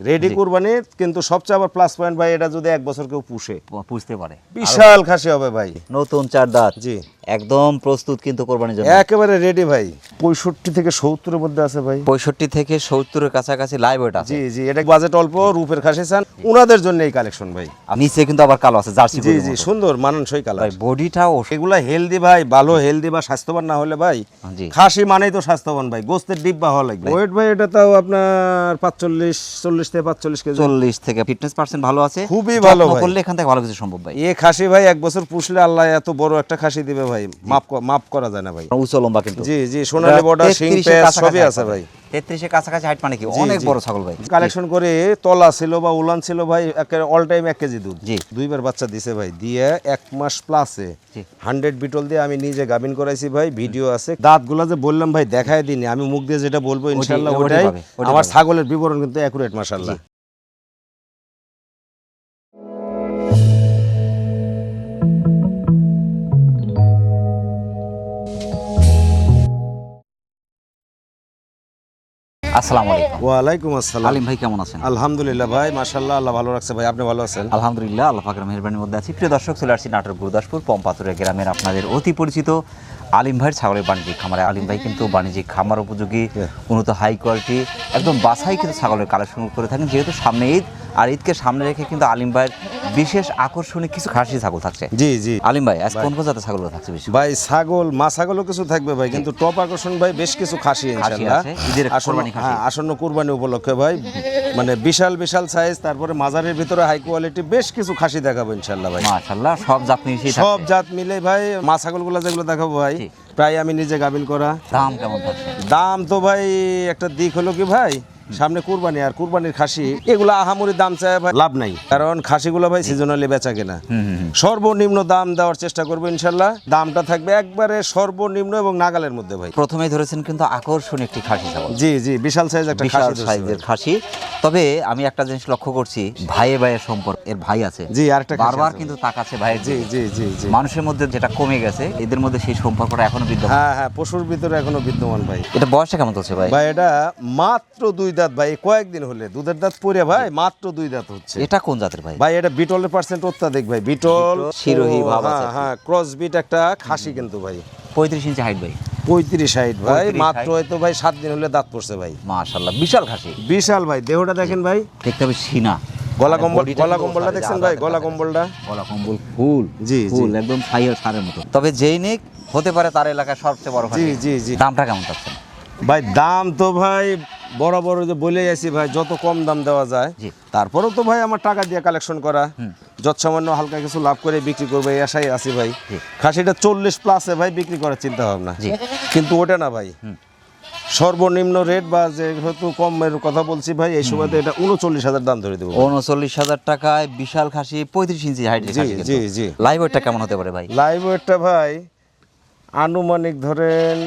Ready কুরবানি, কিন্তু সবচেয়ে আবার প্লাস পয়েন্ট ভাই, এটা যদি 1 বছর কেউ পুষতে পারে বিশাল খাসি হবে ভাই। নতুন 4 দাঁত, জি একদম প্রস্তুত কিন্তু কোরবানির জন্য, একেবারে রেডি ভাই। 65 থেকে 70 এর মধ্যে আছে ভাই। 65 থেকে 70 এর কাছাকাছি লাইভ ওয়েট আছে। জি জি, এটা বাজেট অল্প, রূপের খাসি চান ওনাদের জন্য এই কালেকশন ভাই। আর নিচে কিন্তু আবার কালো আছে, জার্সি জি গরুর জি, মতো। সুন্দর মানানসই কালার ভাই বডিটাও এগুলা হেলদি ভাই, ভালো হেলদি বা স্বাস্থ্যবান না হলে ভাই, জি খাসি মানেই তো স্বাস্থ্যবান ভাই, গোস্তের ডিব্বা হওয়া লাগবে। ওয়েট ভাই এটা তাও আপনার 40 থেকে 45 কেজি। 40 থেকে ফিটনেস পার্সেন্ট ভালো আছে, খুবই ভালো ভাই। করলে এখান থেকে ভালো কিছু সম্ভব ভাই। এই খাসি ভাই 1 বছর পুষলে আল্লাহ এত বড় একটা খাসি দিবে ভাই, মাপ করা যায় না ভাই। উঁচু লম্বা কিন্তু, জি জি, সোনালী বর্ডার, শিং পেঁচ সবই আছে ভাই। 33 এর কাছাকাছি হাইট, মানে কি অনেক বড় ছাগল ভাই। কালেকশন করে তলা ছিল বা উলান ছিল ভাই, অল টাইম 1 কেজি দুধ। জি। 2 বার বাচ্চা দিছে ভাই, দিয়ে 1 মাস প্লাসে 100 বিটল দিয়ে আমি নিজে গাভিন করাইছি ভাই, ভিডিও আছে। দাঁতগুলা যে বললাম ভাই দেখায় দিনি, আমি মুখ দিয়ে যেটা বলবো ইনশাআল্লাহ ওটাই। আমার ছাগলের বিবরণ কিন্তু অ্যাকুরেট মাশাআল্লাহ। আসসালামু আলাইকুম। ওয়ালাইকুম আসসালাম। আলিম ভাই কেমন আছেন? আলহামদুলিল্লাহ ভাই, মাশাআল্লাহ, আল্লাহ ভালো রাখছে ভাই। আপনি ভালো আছেন? আলহামদুলিল্লাহ, আল্লাহ পাকের মেহেরবানির মধ্যে আছি। প্রিয় দর্শক, চলে আসছি নাটোর গুরুদাসপুর পম্পাতুরে গ্রামের আপনাদের অতি পরিচিত আলিম ভাইয়ের ছাগলের বাণিজ্যিক খামারে। আলিম ভাই কিন্তু বাণিজ্যিক খামার উপযোগী উন্নত হাই কোয়ালিটি একদম বাছাই কিন্তু ছাগলের কালেকশন করে থাকেন। যেহেতু সামনে ঈদ, আর ঈদকে সামনে রেখে কিন্তু আলিম ভাইয়ের বিশেষ আকর্ষণীয় কিছু খাসি ছাগল থাকছে। জি জি। আলিম ভাই আজ কোন কোন জাতের ছাগলগুলো থাকছে বেশি? ভাই ছাগল, মা ছাগলও কিছু থাকবে ভাই, কিন্তু টপ আকর্ষণ ভাই বেশ কিছু খাসি ইনশাআল্লাহ। আছে, ঈদের কুরবানি খাসি। হ্যাঁ, আসন্ন কুরবানি উপলক্ষে ভাই, মানে বিশাল বিশাল সাইজ, তারপরে মাজারের ভিতরে হাই কোয়ালিটি বেশ কিছু খাসি দেখাবো ইনশাআল্লাহ ভাই। মাশাআল্লাহ, সব জাত মিশিয়ে সব জাত মিলে ভাই। মা ছাগলগুলো যেগুলো দেখাবো ভাই, প্রায় আমি নিজে গাভিন করা। দাম কেমন থাকছে? দাম তো ভাই একটা দিক হলো কি ভাই, সামনে কুরবানি, আর কুরবানির খাসি এগুলো আহামরি দাম চায় ভাই লাভ নাই, কারণ খাসিগুলো ভাই সিজনালি বেচা কেনা। সর্বনিম্ন দাম দেওয়ার চেষ্টা করবো ইনশাল্লাহ। দামটা থাকবে একবারে সর্বনিম্ন এবং নাগালের মধ্যে ভাই। প্রথমেই ধরেছেন কিন্তু আকর্ষণীয় একটি খাসি ছাগল। জি জি, বিশাল সাইজ একটা বিশাল খাসি সাইজের খাসি। তবে আমি একটা জিনিস লক্ষ্য করছি, ভাইয়ে ভাইয়ের সম্পর্ক, এর ভাই আছে, জি, আরেকটা বারবার কিন্তু তাকাচ্ছে ভাইয়ের। জি জি জি জি, মানুষের মধ্যে যেটা কমে গেছে, এদের মধ্যে সেই সম্পর্কটা এখনো বিদ্যমান। হ্যাঁ হ্যাঁ, পশুর ভিতরে এখনো বিদ্যমান ভাই। এটা বয়সটা কেমন চলছে ভাই? ভাই এটা মাত্র 2 দাঁত ভাই, কয়েকদিন হলে দুধের দাঁত পড়ে ভাই, মাত্র 2 দাঁত হচ্ছে। এটা কোন জাতের ভাই? ভাই এটা বিটলের পার্সেন্ট অত্যাধিক ভাই, বিটল শিরোহী ভাব আছে। হ্যাঁ হ্যাঁ, ক্রস বিট একটা খাসি কিন্তু ভাই। 35 ইঞ্চি হাইট ভাই, 35-60 ভাই, 35 মাত্র হয়তো ভাই 7 দিন হলে দাঁত পড়ছে ভাই। মাশাআল্লাহ, বিশাল খাসি। বিশাল ভাই, দেহটা দেখেন ভাই, দেখতে হবে সিনা, গলা কম্বলটা দেখছেন ভাই, গলা কম্বলটা গলা কম্বল ফুল, জি জি ফুল একদম সারের মতো। তবে যেই নিক হতে পারে তার এলাকায় সবচেয়ে বড় খাসি। জি জি জি। দামটা কেমন থাকছে ভাই? দাম তো ভাই বরাবর যে বলে আছি ভাই, যত কম দাম দেওয়া যায়। জি। তারপরেও তো ভাই আমার টাকা দিয়ে কালেকশন করা, যত সামান্য হালকা কিছু লাভ করে বিক্রি করবো এই আশাই আছি ভাই। খাসিটা 40 প্লাসে ভাই বিক্রি করার চিন্তা ভাবনা, কিন্তু ওটা না ভাই, সর্বনিম্ন রেট বা যেহেতু কমের কথা বলছি ভাই, এই সময় এটা 39,000 দাম ধরে দেবো। 39,000 টাকায় বিশাল খাসি, 35 ইঞ্চি হাইটের জি খাসি। জি জি। লাইভ ওয়েটটা কেমন হতে পারে ভাই? লাইভ ওয়েটটা ভাই আনুমানিক ধরেন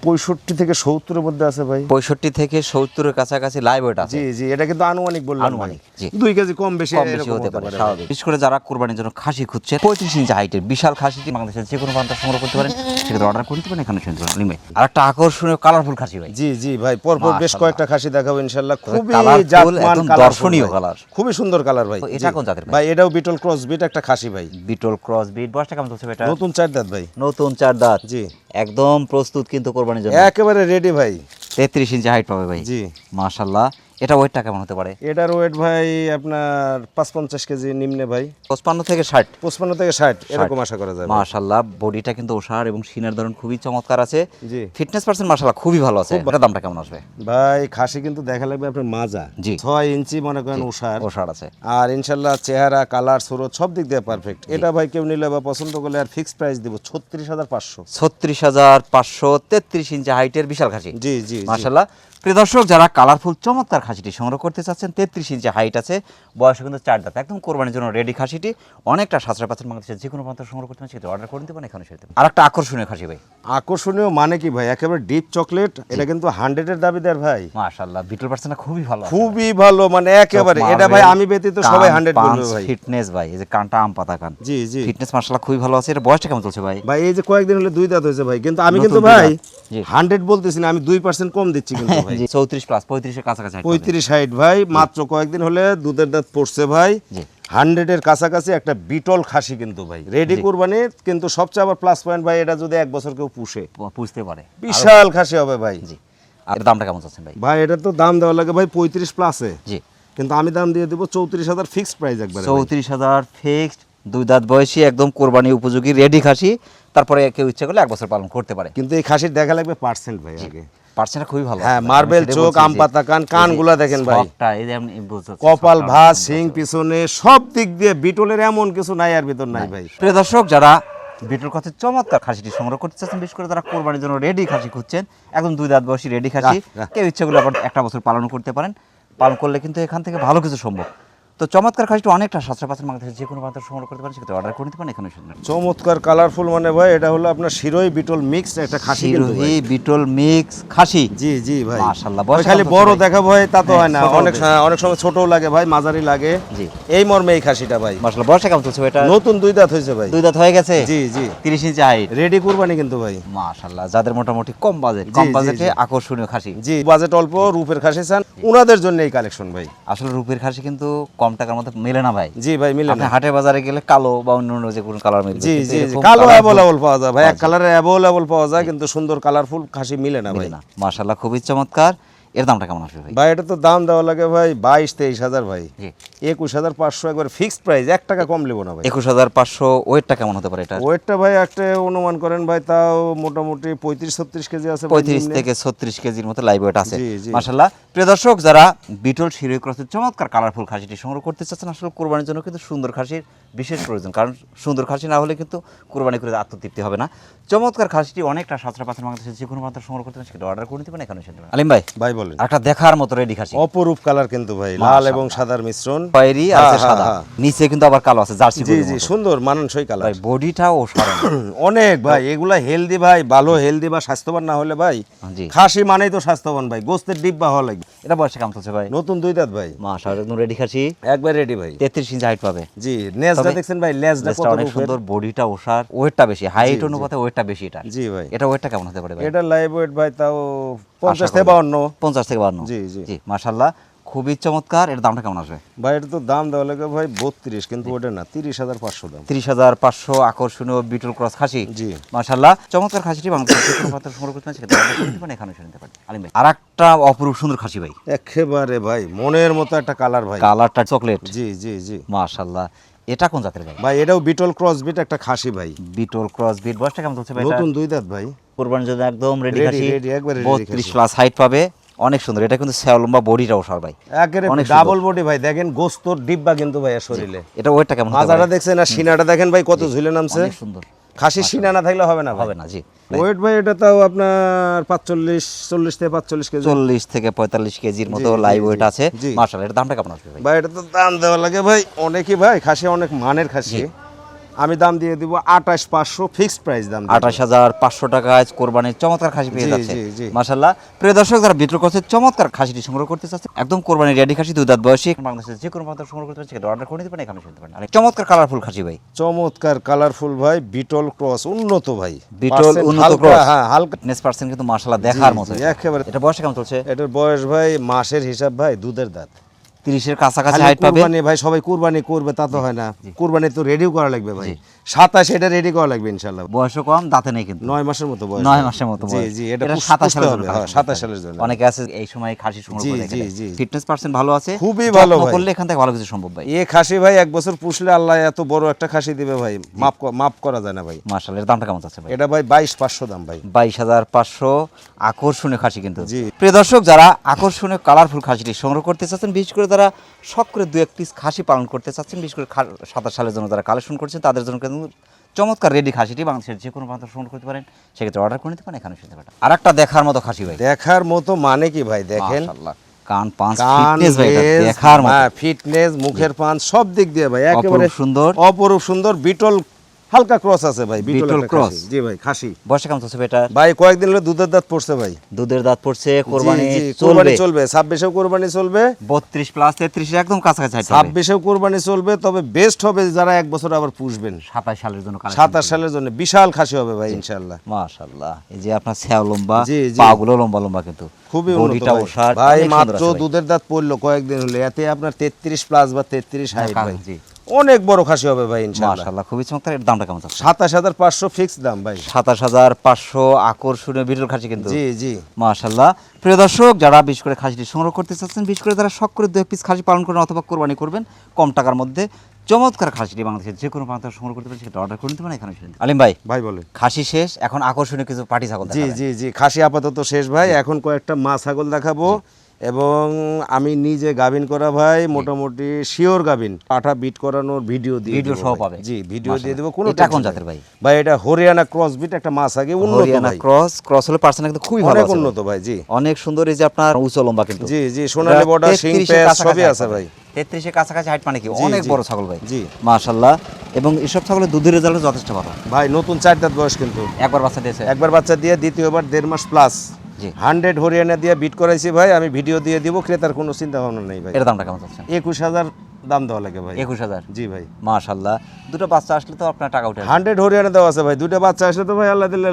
65 থেকে 70 এর মধ্যে আছে ভাই। 65 থেকে 70 এর কাছাকাছি লাইভ ওয়েট আছে। জি জি, এটা কিন্তু আনুমানিক বললাম ভাই, আনুমানিক, জি। 2 কেজি কম বেশি কম বেশি এরকম হতে পারে, ভাই। স্বাভাবিক। বিশেষ করে যারা কুরবানির জন্য খাসি খুঁজছে, 35 ইঞ্চি হাইটের বিশাল খাসিটি বাংলাদেশের যে কোনো প্রান্তে সংগ্রহ করতে পারেন, সেক্ষেত্রে অর্ডার করতে পারেন এখানে শুনতে পারেন। আর একটা আকর্ষণীয় কালারফুল খাসি ভাই। জি জি ভাই, পরপর বেশ কয়েকটা খাসি দেখাবো ইনশাআল্লাহ। খুবই কালারফুল, জাতমান একদম কালার, দর্শনীয় কালার, খুবই সুন্দর কালার ভাই। এটা কোন জাতের ভাই? এটাও বিটল ক্রস বিট একটা খাসি ভাই। বিটল ক্রস বিট। বয়সটা কেমন চলছে এটা? নতুন 4 দাঁত ভাই। নতুন 4 দাঁত, জি, একদম প্রস্তুত কিন্তু কোরবানির জন্য, একেবারে রেডি ভাই। 33 ইঞ্চি হাইট পাবে ভাই। জি মাশাআল্লাহ। এটা ওয়েটটা কেমন হতে পারে? এটার ওয়েট ভাই আপনার 55 কেজি নিম্নে ভাই, 55 থেকে 60। 55 থেকে 60 এরকম আশা করা যায়। মাশাআল্লাহ, বডিটা কিন্তু ওশার এবং সিনার ধরন খুবই চমৎকার আছে। জি। ফিটনেস পার্সেন্ট মাশাআল্লাহ খুবই ভালো আছে। এটার দামটা কেমন আসবে ভাই? খাসি কিন্তু দেখা লাগবে আপনার মাজা, জি। 6 ইঞ্চি মনে করেন ওশার, ওশার আছে। আর ইনশাআল্লাহ চেহারা, কালার, সুরত সব দিক দিয়ে পারফেক্ট। এটা ভাই কেউ নিলে বা পছন্দ করলে আর ফিক্স প্রাইস দিব 36,500। 36,500, 33 ইঞ্চি হাইটের বিশাল খাসি। জি জি। মাশাআল্লাহ। প্রিয় দর্শক, যারা কালারফুল চমৎকার খাসিটি সংগ্রহ করতে চাচ্ছেন, 33 ইঞ্চি হাইট আছে, বয়স কিন্তু 4 দাঁত, একদম কোরবানির জন্য রেডি খাসিটি। অনেকটা সাশ্রয় পাচ্ছেন, বাংলাদেশের যে কোনো প্রান্ত সংগ্রহ করতে পারেন, সেটা অর্ডার করে নিতে পারেন এখানে সেটা। আর একটা আকর্ষণীয় খাসি ভাই। আকর্ষণীয় মানে কি ভাই? একেবারে ডিপ চকলেট, এটা কিন্তু 100 এর দাবিদার ভাই। মাশাআল্লাহ, বিটল পার্সেন্ট খুবই ভালো, খুবই ভালো, মানে একেবারে এটা ভাই আমি ব্যতীত সবাই 100 বলবে ভাই। ফিটনেস ভাই, এই যে কানটা আম পাতা কান, জি জি। ফিটনেস মাশাআল্লাহ খুবই ভালো আছে। এর বয়সটা কেমন চলছে ভাই? ভাই এই যে কয়েকদিন হলে 2 দাঁত হয়েছে ভাই, কিন্তু আমি কিন্তু ভাই 100 বলতেছি না, আমি 2% কম দিচ্ছি কিন্তু ভাই। জি 34 প্লাস 35 এর কাছাকাছি height পাবে। 35-60 ভাই, মাত্র কয়েকদিন হলে দুধের দাঁত পড়ছে ভাই। জি 100 এর কাছাকাছি একটা বিটল খাসি কিন্তু ভাই, রেডি কুরবানির। কিন্তু সবচেয়ে আবার প্লাস পয়েন্ট ভাই, এটা যদি 1 বছর কেউ পুষে বুঝতে পারে বিশাল খাসি হবে ভাই। জি আর এর দামটা কেমন চাচ্ছেন ভাই? ভাই এটা তো দাম দেওয়া লাগে ভাই 35 প্লাসে, জি কিন্তু আমি দাম দিয়ে দেবো 34,000 ফিক্সড প্রাইস একবারে। 34,000 ফিক্সড, 2 দাঁত বয়সী, একদম কোরবানি উপযোগী রেডি খাসি। তারপরে কেউ ইচ্ছা করলে 1 বছর পালন করতে পারে। কিন্তু এই খাসির দেখা লাগবে পার্সেন্ট ভাই আগে। পার্সেন্টটা খুবই ভালো। হ্যাঁ, মার্বেল চোখ, আম পাতা কান, কানগুলা দেখেন ভাই, সবটা এই যে আপনি বুঝছেন, কপাল সবটা ভাঁজ, সুন্দর। সিং পিছনে সব দিক দিয়ে বিটলের এমন কিছু নাই আর ভিতর নাই ভাই। প্রিয় দর্শক, যারা বিটুল কথা চমৎকার খাসিটি সংগ্রহ করতে চাচ্ছেন, বিশেষ করে যারা কোরবানির জন্য রেডি খাসি খুঁজছেন, একদম 2 দাঁত বয়সী রেডি খাসি, রাহ। কেউ ইচ্ছা করলে আবার 1 বছর পালন করতে পারেন। পালন করলে কিন্তু এখান থেকে ভালো কিছু সম্ভব। তো চমৎকার খাসিটা অনেকটা সাশ্রয় পাচ্ছেন, বাংলাদেশের যে কোনো প্রান্ত সংগ্রহ করতে পারেন, সেক্ষেত্রে অর্ডার করে নিতে পারেন। এখানে শুনবেন চমৎকার কালারফুল মানে ভাই, এটা হলো আপনার শিরোই বিটল মিক্স একটা খাসি কিন্তু ভাই। শিরোহী বিটল মিক্স খাসি। জি জি ভাই, মাশাআল্লাহ, ওই বয়স খালি কত বড় ভাই? দেখাবো হয় তা তো হ্যাঁ, হয় না, ছোটও অনেক দেয়। অনেক সময় ছোটও লাগে ভাই, মাঝারি লাগে। জি এই মর্মে এই খাসিটা ভাই। মাশাআল্লাহ, বয়সটা কেমন চলছে এটা? নতুন 2 দাঁত হয়েছে ভাই। 2 দাঁত হয়ে গেছে। জি জি, 30 ইঞ্চি হাইট। রেডি কুরবানি কিন্তু ভাই। মাশাআল্লাহ, যাদের মোটামুটি কম বাজেট, জি, কম জি, বাজেটে জি। আকর্ষণীয় খাসি। জি, বাজেট অল্প, রূপের খাসি চান, উনাদের জন্য এই কালেকশন ভাই। আসলে রূপের খাসি কিন্তু কম টাকার মধ্যে মেলে না ভাই। জি ভাই, মিলে আপনি না। হাটে বাজারে গেলে কালো বা অন্য যে কোনো কালার মিলবে, জি কিন্তু জি জি, এরকম কালো colourful অ্যাভেলেবল পাওয়া যায় ভাই, এক পাওয়া যায়। কালারে অ্যাভেলেবল পাওয়া যায়, কিন্তু সুন্দর কালারফুল খাসি মিলে না ভাই। মিলে না। মাশাআল্লাহ, খুবই চমৎকার। এর দামটা কেমন আসবে ভাই? ভাই এটা তো দাম দেওয়া লাগে ভাই 22-23 হাজার ভাই। জি 21,500 একবার ফিক্সড প্রাইস, 1 টাকা কম নেবো না ভাই। 21,500। ওয়েটটা কেমন হতে পারে এটা? ওয়েটটা ভাই একটা অনুমান করেন ভাই, তাও মোটামুটি 35-36 কেজি আছে ভাই, 35 নিম্নে। থেকে 36 কেজির মতো লাইভ ওয়েট আছে। জি, জি। মাশাআল্লাহ, প্রিয় দর্শক, যারা বিটল শিরোহী ক্রসের চমৎকার কালারফুল খাসিটি সংগ্রহ করতে চাচ্ছেন, আসলে কোরবানির জন্য কিন্তু সুন্দর খাসির বিশেষ প্রয়োজন, কারণ সুন্দর খাসি না হলে কিন্তু কোরবানি করে আত্মতৃপ্তি হবে না। চমৎকার খাসিটি অনেকটা সাশ্রয় পাচ্ছেন, বাংলাদেশের যে কোনো প্রান্ত সংগ্রহ করতে পারেন, সেটা অর্ডার করে নিতে পারেন। এখানে শুনতে পারেন। আলিম ভাই, ভাই বলেন। একটা দেখার মতো রেডি খাসি, অপরূপ কালার কিন্তু ভাই, লাল মাশাআল্লাহ। এবং সাদার মিশ্রণ। খয়েরি আর হ্যাঁ, সাদা, হ্যাঁ। নিচে কিন্তু আবার কালো আছে, জার্সি জি গরুর জি, মতো। সুন্দর মানানসই কালার ভাই বডিটাও অসাধারণ। অনেক ভাই, এগুলা হেলদি ভাই, ভালো হেলদি বা স্বাস্থ্যবান না হলে ভাই, জি খাসি মানেই তো স্বাস্থ্যবান ভাই, গোস্তের ডিব্বা হওয়া লাগবে। এটা বয়সে কেমন চলছে ভাই? নতুন 2 দাঁত ভাই, মাশাআল্লাহ, একদম রেডি খাসি, একবার রেডি ভাই। 33 ইঞ্চি হাইট পাবে। জি, নেজটা তবে দেখছেন ভাই, লেজটা লেজটা কত অনেক রূপের। সুন্দর, বডিটা ওসার, ওয়েটটা বেশি, হাইট অনুপাতে ওয়েটটা বেশি এটা। জি ভাই, এটা ওয়েটটা কেমন হতে পারে ভাই? এটা লাইভ ওয়েট ভাই তাও আশা 50 থেকে করি। 52। 50 থেকে 52। জি, জি। জি মাশাআল্লাহ, খুবই চমৎকার। এর দামটা কেমন আসবে? ভাই এটা তো দাম দেওয়া লাগে ভাই 32, কিন্তু ওটা না, 30,500 দাম। 30,500 আকর্ষণীয় বিটল ক্রস খাসি। জি। মাশাআল্লাহ, চমৎকার খাসিটি বাংলাদেশের যে কোনো প্রান্ত সংগ্রহ করতে পারেন, সেটা অর্ডার করে নিতে পারেন। এখানে শুনতে পারেন। আলিম ভাই, আরেকটা অপরূপ সুন্দর খাসি ভাই, একেবারে ভাই মনের মতো একটা কালার ভাই। কালারটা চকলেট। জি জি জি মাশাআল্লাহ, এটা কোন জাতের ভাই? ভাই, এটাও বিটল ক্রস বিট একটা খাসি ভাই, বিটল ক্রস বিট। বয়সটা কেমন চলছে ভাই? নতুন 2 দাঁত ভাই। কোরবানির জন্য একদম রেডি Ready, খাসি, ready, একবারে ready 32 খাসি। প্লাস হাইট পাবে, অনেক সুন্দর। এটা কিন্তু স্যাও লম্বা, বডিটাও সার ভাই, একেবারে অনেক ডাবল বডি ভাই, দেখেন গোস্তর ডিব্বা কিন্তু ভাই এর শরীরে। এটা ওয়েটটা কেমন হতে মাজাটা পারে? দেখছেন আর সিনাটা দেখেন ভাই কত ঝুলে নামছে। অনেক সুন্দর। খাসি সিনা না থাকলে হবে না ভাই। হবে না। জি ওয়েট ভাই এটা তাও আপনার 40 থেকে 45 কেজি। 40 থেকে 45 কেজির মতো জি, লাইভ জি, ওয়েট জি, আছে। জি। মাশাআল্লাহ, এর দামটা কেমন আসবে ভাই? ভাই এটা তো দাম দেওয়া লাগে ভাই অনেকই ভাই, খাসি অনেক মানের খাসি। আমি দাম দিয়ে দিব 28,500 ফিক্সড প্রাইস দাম দিয়ে দিব। 28,500 টাকায় কোরবানির চমৎকার খাসি পেয়ে জি, যাচ্ছে। জি, জি। মাশাআল্লাহ, প্রিয় দর্শক, যারা বিটল ক্রসের চমৎকার খাসিটি সংগ্রহ করতে চাচ্ছে, একদম কোরবানির রেডি খাসি, 2 দাঁত বয়সী, বাংলাদেশের যে কোনো প্রান্ত সংগ্রহ করতে চাচ্ছে, সেটা অর্ডার করে নিতে পারেন। এখানে শুনতে পারেন। আর চমৎকার কালারফুল খাসি ভাই, চমৎকার কালারফুল ভাই, বিটল ক্রস উন্নত ভাই, বিটল Percent উন্নত হালকা, ক্রস। হ্যাঁ হালকা। নেস পার্সেন্ট কিন্তু মাশাআল্লাহ দেখার জি, মতো। জি, একেবারে। এটা বয়সটা কেমন চলছে? এটার বয়স ভাই মাসের হিসাব ভাই, দুধের দাঁত। 30 এর কাছাকাছি খালি হাইট পাবে। কুরবানি ভাই, সবাই কুরবানি করবে তা তো হয় না, কুরবানি তো রেডিও করা লাগবে ভাই। 27 এটা রেডি করা লাগবে ইনশাআল্লাহ। বয়সও কম, দাঁতে নেই কিন্তু। 9 মাসের মতো বয়স। 9 মাসের মতো জি বয়স। জি, এটা 27 পুষতে সালের হবে, জন্য হ্যাঁ, কালেকশন 27 করতে সালের জন্য। অনেকে আছে এই সময় খাসি সংগ্রহ জি, করে জি, জি। ফিটনেস পার্সেন্ট ভালো আছে, খুবই যত্ন ভালো ভাই। করলে এখান থেকে ভালো কিছু সম্ভব ভাই। এ খাসি ভাই 1 বছর পুষলে আল্লাহ এত বড় একটা খাসি দিবে ভাই, মাপ করা যায় না ভাই। মাশাআল্লাহ, এর দামটা কেমন যাচ্ছে ভাই? এটা ভাই 22,500 দাম ভাই। 22,500 আকর্ষণীয় খাসি কিন্তু। জি। প্রিয় দর্শক, যারা আকর্ষণীয় কালারফুল খাসিটি সংগ্রহ করতে চাচ্ছেন, বিশেষ করে যারা শখ করে 2-1 পিস খাসি পালন করতে চাচ্ছেন, বিশেষ করে 27 সালের জন্য যারা কালেকশন করছেন, তাদের জন্য কিন্তু চমৎকার রেডি খাসিটি বাংলাদেশের যে কোনো প্রান্ত সংগ্রহ করতে পারেন, সেক্ষেত্রে অর্ডার করে নিতে পারেন। এখানে শুনতে পারেন। আর একটা দেখার মতো খাসি ভাই, দেখার মতো মানে কি ভাই, দেখেন মাশাআল্লাহ, কান পাঁচ কান, ফিটনেস ভাই, এটা লেজ, দেখার মতো। হ্যাঁ, ফিটনেস, মুখের পান সব দিক দিয়ে ভাই একেবারে অপরূপ সুন্দর। অপরূপ সুন্দর বিটল হালকা ক্রস আছে ভাই, বিটল বিটল একটা ক্রস। খাসি। জি ভাই, খাসি বয়সটা কেমন চলছে এটা? ভাই কয়েকদিন হলো দুধের দাঁত পড়ছে ভাই। দুধের দাঁত পড়ছে, কোরবানি জি, জি, চলবে। কোরবানি চলবে, 26এও কোরবানি চলবে, 32 প্লাস 33 একদম কাছাকাছি হাইট হবে। 26এও কোরবানি চলবে। তবে বেস্ট হবে যারা এক বছর আবার পুষবেন, 27 সালের জন্য কালেকশন। 27 সালের জন্য বিশাল খাসি হবে ভাই ইনশাআল্লাহ। মাশাআল্লাহ, এই যে আপনার ছ্যাও লম্বা, জি, জি। পাগুলো লম্বা লম্বা, কিন্তু খুবই উন্নত বডিটা ভাই। ওষার ভাই অনেক সুন্দর মাত্র আছে ভাই। দুধের দাঁত পড়লো কয়েকদিন হলো, এতে আপনার 33 প্লাস বা 33 হাইট ভাই, জি অনেক বড় খাসি হবে ভাই ইনশাআল্লাহ। মাশাআল্লাহ, খুবই চমৎকার। এর দামটা কেমন আছে? 27500 ফিক্স দাম ভাই। 27500 আকর্ষণীয় বিটল খাসি কিন্তু। জি জি মাশাআল্লাহ। প্রিয় দর্শক, যারা বিশেষ করে খাসিটি সংগ্রহ করতে চাচ্ছেন, বিশেষ করে যারা শখ করে 2 পিস খাসি পালন করেন অথবা কোরবানি করবেন কম টাকার মধ্যে, চমৎকার খাসিটি বাংলাদেশের যে কোনো প্রান্ত থেকে সংগ্রহ করতে পারেন, সেটা অর্ডার করে নিতে পারেন এখানে এসে। আলিম ভাই, ভাই বলেন। খাসি শেষ, এখন আকর্ষণীয় কিছু পাটি ছাগল জি দেখাবেন। জি জি, খাসি আপাতত শেষ ভাই, এখন কয়েকটা মা ছাগল দেখাবো। এবং আমি নিজে গাভিন করা ভাই, মোটামুটি শিওর গাভিন, পাঠা বিট করানোর ভিডিও দিয়ে ভিডিও দেব সহ ভাই। পাবে। জি, ভিডিও দিয়ে মাশাআল্লাহ। দেব। কোনো এটা কোন টেনশন জাতের নাই। ভাই? ভাই এটা হরিয়ানা ক্রস বিট, একটা মাছ আগে উন্নত হরিয়ানা ভাই, ক্রস হলে পার্সেন্ট কিন্তু খুবই ভালো অনেক আছে ভাই। উন্নত ভাই। জি অনেক সুন্দর, এই যে আপনার উঁচু লম্বা কিন্তু। জি জি, সোনালী বর্ডার, শিং পেঁয়াজ সবই আছে ভাই। 33 এর কাছাকাছি হাইট, মানে কি জি, অনেক জি। বড় ছাগল ভাই। জি মাশাআল্লাহ। এবং এসব ছাগলের দুধের রেজাল্ট যথেষ্ট ভালো। ভাই নতুন 4 দাঁত বয়স কিন্তু, একবার বাচ্চা দিয়েছে। একবার বাচ্চা দিয়ে দ্বিতীয়বার 1.5 মাস প্লাস, জি। 100 হরিয়ানা দিয়ে বিট করাইছি ভাই। আমি ভিডিও দিয়ে দিব, ক্রেতার কোনো চিন্তা ভাবনা নেই ভাই। এর দামটা কেমন চাচ্ছেন? 21000 দাম দেওয়া লাগে ভাই। 21000। জি ভাই, মাশাআল্লাহ। দুটো বাচ্চা আসলে তো আপনার টাকা উঠে আসবে। 100 হরিয়ানা দেওয়া আছে ভাই। দুটো বাচ্চা আসলে তো ভাই আল্লাহ দিলে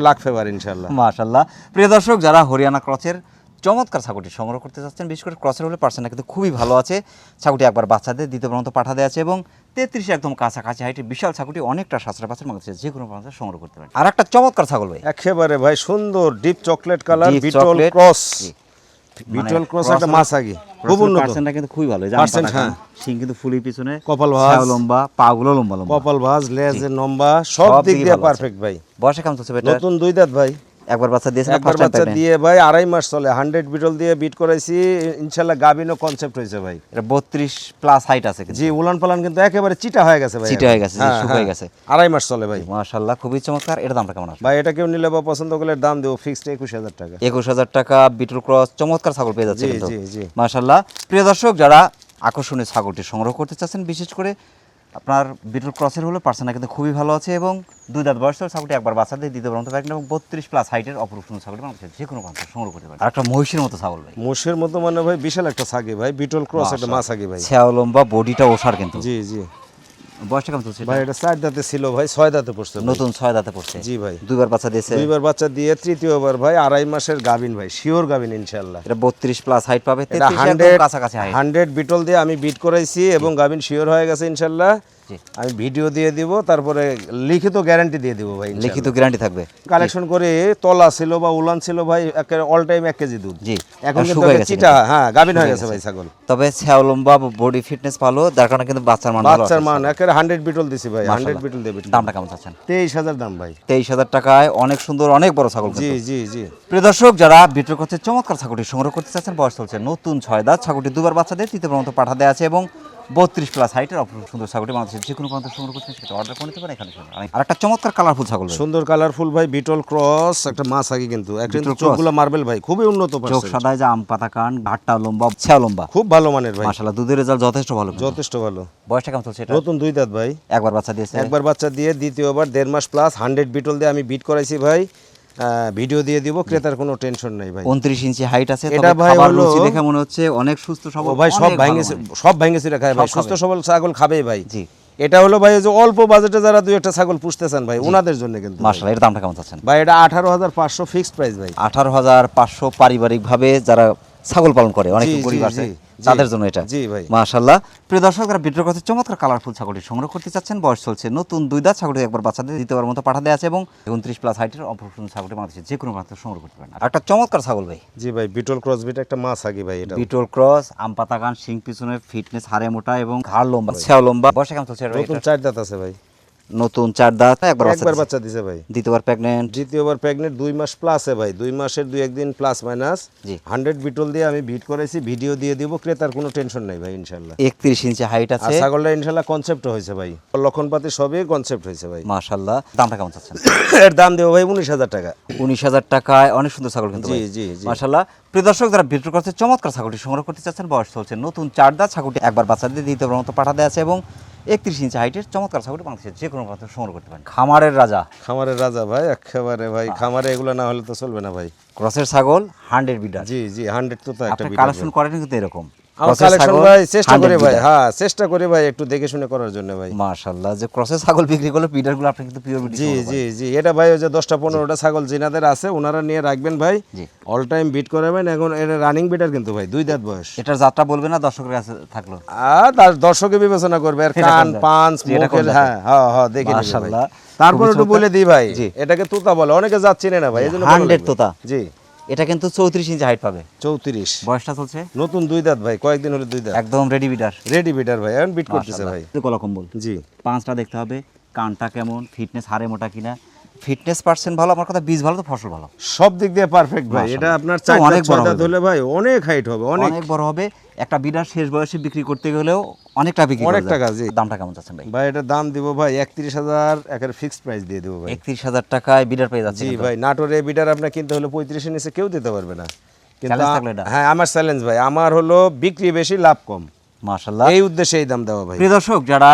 লাখ ফেভার ইনশাআল্লাহ। মাশাআল্লাহ। প্রিয় দর্শক, যারা হরিয়ানা ক্রসের চমৎকার ছাগলটি সংগ্রহ করতে চাচ্ছেন, বিশেষ করে ক্রসের হলে পার্সেন্টটা কিন্তু খুবই ভালো আছে। ছাগলটি একবার বাচ্চাদের দ্বিতীয় পর্যন্ত পাঠা দেওয়া আছে এবং 33 একদম কাছাকাছি হাইটের বিশাল ছাগলটি অনেকটা সাশ্রয় পাচ্ছেন, মানুষের যে কোনো পর্যন্ত সংগ্রহ করতে পারেন। আর একটা চমৎকার ছাগল ভাই, একেবারে ভাই সুন্দর deep chocolate colour Deep beetle chocolate, cross. জি। বিটল ক্রস cross একটা হলো- মাছ আগে খুব ক্রসের উন্নত। পার্সেন্টটা কিন্তু খুবই ভালো। এই যে Percent, আমপাতা হ্যাঁ। কান, শিং কিন্তু ফুলি পিছনে, কপাল ভাঁজ। ছাও লম্বা, পাগুলো লম্বা লম্বা। কপাল ভাঁজ, লেজের লম্বা, সব সব দিক দিকে দিয়ে ভালো আছে। পারফেক্ট ভাই। বয়সে কেমন চলছে এটা? নতুন 2 দাঁত ভাই, একবার বাচ্চা দিয়েছে না? একবার first time বাচ্চা pregnant? দিয়ে ভাই 2.5 মাস চলে। 100 বিটল দিয়ে বিট করাইছি ইনশাআল্লাহ। গাবিনো কনসেপ্ট হয়েছে ভাই। এটা 32 প্লাস হাইট আছে কিন্তু। জি, উলান পালান কিন্তু একেবারে চিটা হয়ে গেছে ভাই। চিটা হয়ে গেছে, জি, হ্যাঁ, শুকিয়ে হ্যাঁ। গেছে। 2.5 মাস চলে ভাই। মাশাআল্লাহ, খুবই চমৎকার। এর দামটা কেমন আসবে? ভাই এটা কেউ নিলে বা পছন্দ করলে দাম দেবো ফিক্সড 21000 টাকা। 21000 টাকা বিটল ক্রস চমৎকার ছাগল পেয়ে যাচ্ছে জি, কিন্তু। জি, জি। মাশাআল্লাহ। প্রিয় দর্শক, যারা আকর্ষণীয় ছাগলটি সংগ্রহ করতে চাচ্ছেন, বিশেষ করে আপনার বিটল ক্রসের হলে পার্সেন্টটা কিন্তু খুবই ভালো আছে এবং 2 দাঁত বয়সের ছাগলটি একবার বাচ্চা দিয়ে দ্বিতীয় পর্যন্ত প্রেগনেন্ট এবং 32 প্লাস হাইটের অপরূপ সুন্দর ছাগলটি মানুষের যে কোনো প্রান্ত সংগ্রহ করতে পারে। আর একটা মহিষের মতো ছাগল ভাই, মোষের মতো মানে ভাই বিশাল একটা ছাগি ভাই। বিটল ক্রস একটা মাছ আগে ভাই। ছ্যাও লম্বা, বডিটা ওষার কিন্তু। জি জি বয়সটা কেমন চলছে এটা? ভাই এটা 4 দাঁতে ছিল ভাই, 6 দাঁতে পড়ছে ভাই। নতুন 6 দাঁতে পড়ছে। জি ভাই, দুইবার বাচ্চা দিয়েছে। দুইবার বাচ্চা দিয়ে তৃতীয়বার ভাই 2.5 মাসের গাবিন ভাই, শিওর গাবিন ইনশাআল্লাহ। এটা 32 প্লাস হাইট পাবে, এটা 33 একদম 100 কাছাকাছি হাইট। 100 বিটল দিয়ে আমি বিট করাইছি এবং গাবিন শিওর হয়ে গেছে ইনশাআল্লাহ। জি। আমি ভিডিও দিয়ে দিব, তারপরে লিখিত গ্যারান্টি দিয়ে দিব ভাই। লিখিত গ্যারান্টি থাকবে। কালেকশন করে তলা ছিল বা উলান ছিল ভাই, অল টাইম 1 কেজি দুধ। জি। এখন কিন্তু শুকায় একটা গেছে চিটা, কিন্তু। হ্যাঁ গাবিন হয়ে শুকায় গেছে গেছে। ভাই ছাগল। তবে ছ্যাও লম্বা, বডি ফিটনেস ভালো, যার কারণে কিন্তু বাচ্চার মান ভালো আছে। বাচ্চার মান একেবারে 100 বিটল দিছি ভাই, 100 মাশাআল্লাহ। বিটল দিয়ে বিট। দামটা কেমন চাচ্ছেন? 23000 দাম ভাই। 23000 টাকায় অনেক সুন্দর, অনেক বড় ছাগল জি কিন্তু। জি জি প্রিয় দর্শক, যারা বিটল করতে চমৎকার ছাগলটি সংগ্রহ করতে চাচ্ছেন, বয়স চলছে নতুন 6 দাঁত। ছাগলটি দুবার বাচ্চা দিয়ে তৃতীয় পর্যন্ত পাঠা দেওয়া আছে এবং 32 প্লাস হাইটের অপরূপ সুন্দর ছাগলটি বাংলাদেশের যে কোনো পর্যন্ত সংগ্রহ করতে সেটা অর্ডার করে নিতে পারেন এখানে। আর একটা চমৎকার কালারফুল ছাগল ভাই। সুন্দর কালারফুল ভাই, বিটল ক্রস একটা মাছ আগে কিন্তু বিটল চোখগুলো মার্বেল ভাই, খুবই উন্নত চোখ পার্সেন্ট, সাদায়, যে আম পাতা কান, ঘাটটা লম্বা, ছ্যাও লম্বা। খুব ভালো মানের ভাই, মাশাআল্লাহ, দুধের রেজাল্ট যথেষ্ট ভালো কিন্তু। যথেষ্ট ভালো। বয়সটা কেমন চলছে এটা? নতুন 2 দাঁত ভাই, একবার বাচ্চা দিয়েছে। একবার বাচ্চা দিয়ে দ্বিতীয়বার 1.5 মাস প্লাস 100 বিটল দিয়ে আমি বিট করাইছি ভাই। ভিডিও দিয়ে দিব, ক্রেতার কোনো টেনশন নাই ভাই। 29 ইঞ্চি হাইট আছে। এটা তবে ভাই খাবার হলো- রুচি দেখে মনে হচ্ছে অনেক সুস্থ সবল। ও ভাই সব অনেক ভালো ভাঙেছে, মানের। সব ভাঙেছে খায় ভাই, সব সুস্থ খাবে। সবল ছাগল খাবেই ভাই। জি। এটা হলো ভাই ওই যে অল্প বাজেটে যারা 2-1টা ছাগল পুষতেছেন ভাই, ওনাদের জন্য কিন্তু ভাই। মাশাআল্লাহ, এর দামটা কেমন চাচ্ছেন? ভাই এটা 18500 ফিক্সড প্রাইস ভাই। 18500 পারিবারিকভাবে যারা ছাগল পালন করে, অনেক জি, গরিব জি, আছে, জি, তাদের জন্য এটা। জি ভাই। মাশাআল্লাহ। প্রিয় দর্শক, যারা বিটল করতে চমৎকার কালারফুল ছাগলটি সংগ্রহ করতে চাচ্ছেন, বয়স চলছে নতুন 2 দাঁত। ছাগলটি একবার বাচ্চাদের দ্বিতীয়বার মতো পাঠা দেওয়া আছে এবং 29 প্লাস হাইটের অপরূপ সুন্দর ছাগলটি বাংলাদেশের যে কোনো প্রান্ত থেকে সংগ্রহ করতে পারেন। আর একটা চমৎকার ছাগল ভাই, জি ভাই, বিটল ক্রস বিট একটা মাছ আগে ভাই। এটা বিটল ক্রস, আম পাতা গান, শিং পিছনে, ফিটনেস হাড়ে মোটা এবং ঘাড় লম্বা, ছ্যাও লম্বা। বয়সটা কেমন চলছে এটা? নতুন 4 দাঁত আছে ভাই, নতুন 4 দাঁত, একবার একবার বাচ্চা বাচ্চা দিছে ভাই। দিয়েছে। দ্বিতীয়বার প্রেগন্যান্ট। দ্বিতীয়বার প্রেগনেন্ট 2 মাস প্লাসে ভাই, 2 মাসের 2-1 দিন প্লাস মাইনাস। জি। 100 বিটল দিয়ে আমি বিট করেছি, ভিডিও দিয়ে দিব, ক্রেতার কোনো টেনশন নাই ভাই ইনশাআল্লাহ। 31 ইঞ্চি হাইট আর আছে। ছাগলটা ইনশাআল্লাহ কনসেপ্ট হয়েছে ভাই, লক্ষণপাতি সবই কনসেপ্ট হয়েছে ভাই। মাশাআল্লাহ। দামটা কেমন চাচ্ছেন? এর দাম দেবো ভাই 19000 টাকা। 19000 টাকায় অনেক সুন্দর ছাগল কিন্তু জি, ভাই। জি, জি। মাশাআল্লাহ। প্রিয় দর্শক, যারা বিটল করতে চমৎকার ছাগলটি সংগ্রহ করতে চাচ্ছেন, বয়স চলছে নতুন 4 দাঁত। ছাগলটি একবার বাচ্চা দিয়ে দ্বিতীয়বার মতো পাঠা দেওয়া আছে এবং 31 ইঞ্চি হাইটের চমৎকার ছাগলটি বাংলাদেশের যে কোনো প্রান্তে সংগ্রহ করতে পারেন। খামারের রাজা, খামারের রাজা ভাই, একেবারে ভাই খামারে এগুলো না হলে তো চলবে না ভাই। ক্রসের ছাগল 100 বিডার। জি জি 100 তো একটা আপনি বিট কালেকশন করেন কিন্তু এরকম আমার ক্রসের কালেকশন ছাগল ভাই চেষ্টা 100 করি ভাই, বিডার। হ্যাঁ চেষ্টা করি ভাই একটু দেখে শুনে করার জন্য ভাই। মাশাআল্লাহ, যে ক্রসের ছাগল বিক্রি করলে বিডারগুলো আপনি কিন্তু পিওর বিডি জি জি জি এটা ভাই ওই যে 10টা 15টা ছাগল জিনাদের আছে ওনারা নিয়ে রাখবেন ভাই, জি। অল টাইম বিট করাবেন। এখন এটা রানিং বিটার কিন্তু ভাই 2 দাঁত বয়স। এটার যাত্রা বলবে না, দর্শকের কাছে থাকলো। তার দর্শকে বিবেচনা করবে আর এটা কান কোন জাত? পাঁচ জি, এটা কোন মুখের, জাতের? হ্যাঁ হ্যাঁ হ্যাঁ দেখে নিবে ভাই। মাশাআল্লাহ, তারপর খুবই একটু বলে চমৎকার। দিই ভাই, জি। এটাকে তোতা বলে, অনেকে জাত চিনে না ভাই, এজন্য 100 তোতা। জি এটা কিন্তু 34 ইঞ্চি হাইট পাবে। 34 বয়সটা চলছে নতুন 2 দাঁত ভাই, কয়েকদিন হলো 2 দাঁত, একদম রেডি বিডার। রেডি বিটার ভাই, এখন বিট করতেছে ভাই। গলা কম্বল, জি পাঁচটা দেখতে হবে, কানটা কেমন, ফিটনেস হাড়ে মোটা কিনা। ফিটনেস পার্সেন্ট ভালো, আমার কথা বীজ ভালো তো ফসল ভালো, সব দিক দিয়ে পারফেক্ট ভাই। মাশাআল্লাহ। এটা আপনার তো 4 অনেক দাঁত বড় 6 দাঁত হবে। হলে ভাই অনেক হাইট হবে, অনেক অনেক বড় হবে। একটা বিডার শেষ বয়সে বিক্রি করতে গেলেও অনেকটা বিক্রি অনেক করা যায়। টাকা, জি। দামটা কেমন চাচ্ছেন ভাই? ভাই এটার দাম দিব ভাই 31,000, একের ফিক্সড প্রাইস দিয়ে দেবো ভাই। 31,000 টাকায় বিডার পেয়ে যাচ্ছে জি কিন্তু। ভাই নাটোরে বিটার আপনার কিনতে হলে 35 এর নিচে কেউ দিতে পারবে না, কিন্তু Challenge থাকলো এটা? হ্যাঁ আমার চ্যালেঞ্জ ভাই, আমার হলো বিক্রি বেশি লাভ কম, মাশাআল্লাহ। এই উদ্দেশ্যে এই দাম দেওয়া ভাই। প্রিয় দর্শক, যারা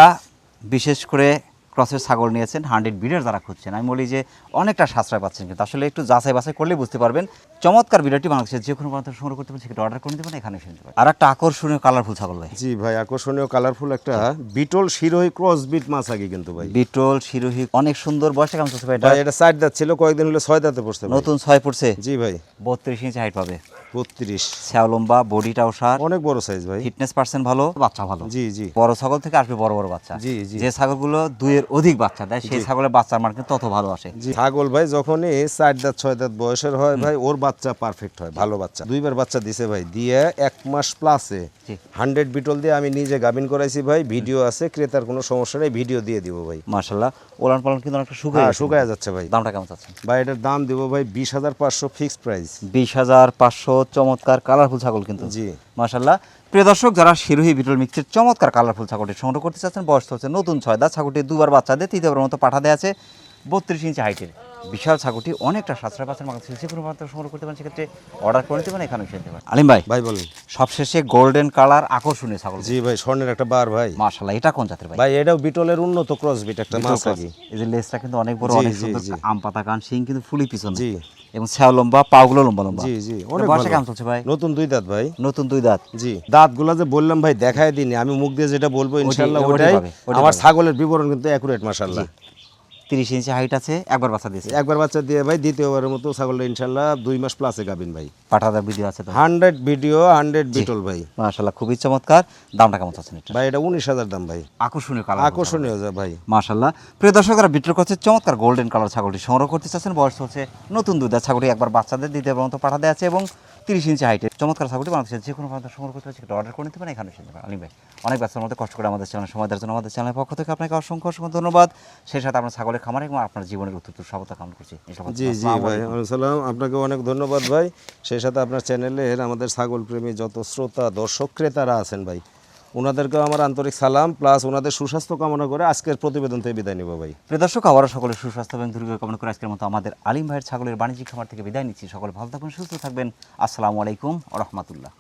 বিশেষ করে ক্রসের ছাগল নিয়েছেন 100 বিডার যারা খুঁজছেন, আমি বলি যে অনেকটা সাশ্রয় পাচ্ছেন, কিন্তু আসলে একটু যাচাই বাছাই করলে বুঝতে পারবেন। চমৎকার বিডারটি বাংলাদেশের যে কোনো প্রান্ত সংগ্রহ করতে পারেন, সেটা অর্ডার করে নিতে পারেন, এখানে এসে নিতে পারেন। আর একটা আকর্ষণীয় কালারফুল ছাগল ভাই, জি ভাই আকর্ষণীয় কালারফুল একটা বিটল শিরোহী ক্রস বিট মাছ আগে কিন্তু ভাই। বিটল শিরোহী, অনেক সুন্দর। বয়সটা কেমন চলছে ভাই এটা? ভাই এটা 4 দাঁত ছিল, কয়েকদিন হলো 6 দাঁতে পড়ছে ভাই। নতুন 6 পড়ছে। জি ভাই 32 ইঞ্চি হাইট পাবে, 32 ছ্যাও লম্বা, বডিটাও সার, অনেক বড় সাইজ ভাই। ফিটনেস পার্সেন্ট ভালো, বাচ্চা ভালো। জি জি বড় ছাগল থেকে আসবে বড় বড় বাচ্চা। জি, জি। যে ছাগলগুলো 2 এর অধিক বাচ্চা দেয়, সেই ছাগলের বাচ্চার মান কিন্তু তত ভালো আসে। জি ছাগল ভাই যখনই 4 দাঁত 6 দাঁত বয়সের হয় ভাই, ওর বাচ্চা পারফেক্ট হয়, ভালো বাচ্চা। 2 বার বাচ্চা দিছে ভাই, দিয়ে 1 মাস প্লাসে জি। 100 বিটল দিয়ে আমি নিজে গাবিন করাইছি ভাই, ভিডিও আছে, ক্রেতার কোনো সমস্যা নেই, ভিডিও দিয়ে দিব ভাই। মাশাআল্লাহ, ওলান পালন কিন্তু অনেকটা শুকিয়ে হ্যাঁ গেছে। শুকায় যাচ্ছে ভাই। দামটা কেমন চাচ্ছেন? ভাই এটার দাম দিব ভাই 20,500 ফিক্সড প্রাইস। 20,500। চমৎকার কালারফুল ছাগল কিন্তু। জি মাশাআল্লাহ। প্রিয় দর্শক, যারা শিরোহী বিটল মিক্সের চমৎকার কালারফুল ছাগলটি সংগ্রহ করতে চাচ্ছেন, বয়স হচ্ছে নতুন 6 দাঁত, ছাগলটি 2 বার বাচ্চা দেয়, 3বার মতো পাঠা দেওয়া আছে, 32 ইঞ্চি হাইটের বিশাল ছাগলটি অনেকটা সাশ্রয় পাচ্ছেন। বাংলাদেশের যে কোনো প্রান্ত সংগ্রহ করতে পারেন, সেক্ষেত্রে অর্ডার করে নিতে পারেন, এখানে এসে নিতে পারেন। আলিম ভাই, ভাই বলেন। সবশেষে গোল্ডেন কালার আকর্ষণীয় ছাগল। জি ভাই স্বর্ণের একটা বার ভাই। মাশাআল্লাহ, এটা কোন জাতের ভাই? ভাই এটাও বিটলের উন্নত ক্রস বিট একটা বিটল মাছ ক্রস। আগে। এই যে লেজটা কিন্তু অনেক বড়, জি, অনেক জি, সুন্দর, জি। আম পাতা কান, শিং কিন্তু ফুলি পিছনে, জি এবং ছ্যাও লম্বা, পাগুলো লম্বা লম্বা। জি জি এটা অনেক বয়সটা ভালো। কেমন চলছে ভাই? নতুন 2 দাঁত ভাই। নতুন 2 দাঁত। জি দাঁতগুলো যে বললাম ভাই দেখায় দিনি, আমি মুখ দিয়ে যেটা বলবো ইনশাআল্লাহ ওটাই ওটাই। পাবে, ওটাই আমার পাবে। ছাগলের বিবরণ কিন্তু অ্যাকুরেট মাশাআল্লাহ। 30 ইঞ্চি হাইট আছে, একবার বাচ্চা দিয়েছে। একবার বাচ্চা দিয়ে ভাই দ্বিতীয়বারের মতো ছাগলটা ইনশাআল্লাহ 2 মাস প্লাসে গাবিন ভাই। পাঠাদার ভিডিও আছে তো? 100 ভিডিও 100 বিটল ভাই। মাশাআল্লাহ, খুবই চমৎকার। দামটা কেমন চাচ্ছেন এটা? ভাই এটা 19,000 দাম ভাই। আকর্ষণীয় কালার, আকর্ষণীয় যা ভাই। মাশাআল্লাহ। প্রিয় দর্শক, যারা বিটল ক্রসের চমৎকার গোল্ডেন কালার ছাগলটি সংগ্রহ করতে চাচ্ছেন, বয়স হচ্ছে নতুন 2 দাঁত, ছাগলটি একবার বাচ্চাদের দ্বিতীয়বার মতো পাঠা দেওয়া আছে, এবং 30 ইঞ্চি হাইটের চমৎকার ছাগলটি বাংলাদেশের যে কোনো প্রান্ত সংগ্রহ করতে পারেন, সেটা অর্ডার করে নিতে পারেন, এখানে এসে নিতে পারেন। আলিম ভাই, অনেক ব্যস্ততার মধ্যে কষ্ট করে আমাদের চ্যানেল সময় দেওয়ার জন্য আমাদের চ্যানেলের পক্ষ থেকে আপনাকে অসংখ্য অসংখ্য ধন্যবাদ। সেই সাথে আপনার ছাগলের খামার এবং আপনার জীবনের উত্তর সফলতা কামনা করছি। জি জি ভাই আসসালাম, আপনাকে অনেক ধন্যবাদ ভাই। সেই সাথে আপনার চ্যানেলের আমাদের ছাগল প্রেমী যত শ্রোতা দর্শক ক্রেতারা আছেন ভাই, ওনাদেরকেও আমার আন্তরিক সালাম, প্লাস ওনাদের সুস্বাস্থ্য কামনা করে আজকের প্রতিবেদন থেকে বিদায় নিব ভাই। প্রিয় দর্শক, আবারও সকলের সুস্বাস্থ্য এবং দীর্ঘ কামনা করে আজকের মতো আমাদের আলিম ভাইয়ের ছাগলের বাণিজ্যিক খামার থেকে বিদায় নিচ্ছি। সকলে ভালো থাকবেন, সুস্থ থাকবেন। আসসালামু আলাইকুম ওয়া রাহমাতুল্লাহ।